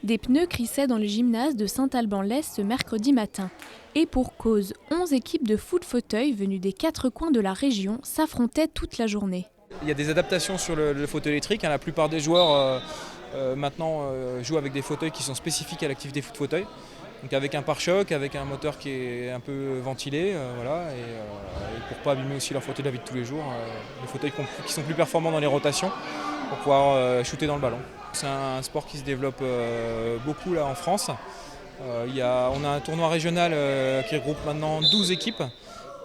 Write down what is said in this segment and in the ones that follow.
Des pneus crissaient dans le gymnase de Saint-Alban-l'Est ce mercredi matin. Et pour cause, 11 équipes de foot fauteuil venues des 4 coins de la région s'affrontaient toute la journée. Il y a des adaptations sur le fauteuil électrique. La plupart des joueurs maintenant jouent avec des fauteuils qui sont spécifiques à l'activité foot fauteuil. Donc avec un pare-choc, avec un moteur qui est un peu ventilé, et pour ne pas abîmer aussi leur fauteuil de la vie de tous les jours, des fauteuils qui sont plus performants dans les rotations pour pouvoir shooter dans le ballon. C'est un sport qui se développe beaucoup là en France. On a un tournoi régional qui regroupe maintenant 12 équipes.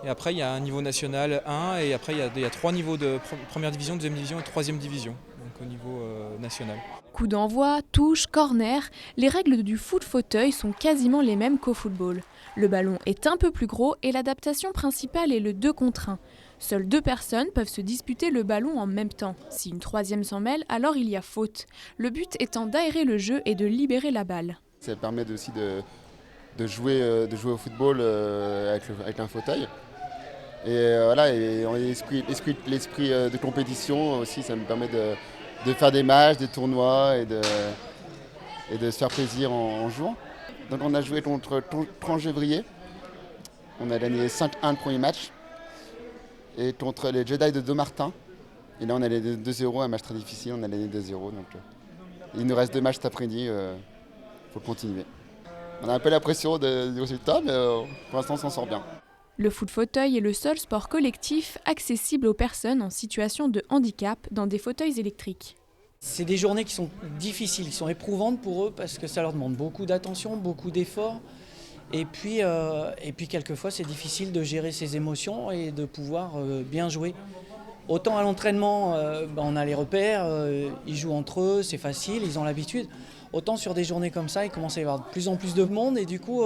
Et après, il y a un niveau national 1 et après, il y a 3 niveaux de première division, deuxième division et troisième division, donc au niveau national. Coup d'envoi, touche, corner, les règles du foot fauteuil sont quasiment les mêmes qu'au football. Le ballon est un peu plus gros et l'adaptation principale est le 2 contre 1. Seules 2 personnes peuvent se disputer le ballon en même temps. Si une troisième s'en mêle, alors il y a faute. Le but étant d'aérer le jeu et de libérer la balle. Ça permet aussi de jouer au football avec un fauteuil. Et l'esprit de compétition aussi, ça me permet de faire des matchs, des tournois et de se faire plaisir en jouant. Donc on a joué contre Trangevrier. On a gagné 5-1 le premier match. Et contre les Jedi de Domartin. Et là on a gagné 2-0, un match très difficile, on a gagné 2-0. Donc il nous reste 2 matchs cet après-midi, il faut continuer. On a un peu la pression du résultat, mais pour l'instant on s'en sort bien. Le foot fauteuil est le seul sport collectif accessible aux personnes en situation de handicap dans des fauteuils électriques. C'est des journées qui sont difficiles, qui sont éprouvantes pour eux parce que ça leur demande beaucoup d'attention, beaucoup d'efforts. Et puis quelquefois c'est difficile de gérer ses émotions et de pouvoir bien jouer. Autant à l'entraînement, on a les repères, ils jouent entre eux, c'est facile, ils ont l'habitude. Autant sur des journées comme ça, il commence à y avoir de plus en plus de monde et du coup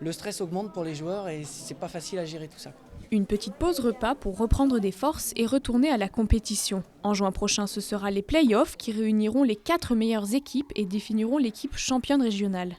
le stress augmente pour les joueurs et c'est pas facile à gérer tout ça. Une petite pause repas pour reprendre des forces et retourner à la compétition. En juin prochain, ce sera les play-offs qui réuniront les 4 meilleures équipes et définiront l'équipe championne régionale.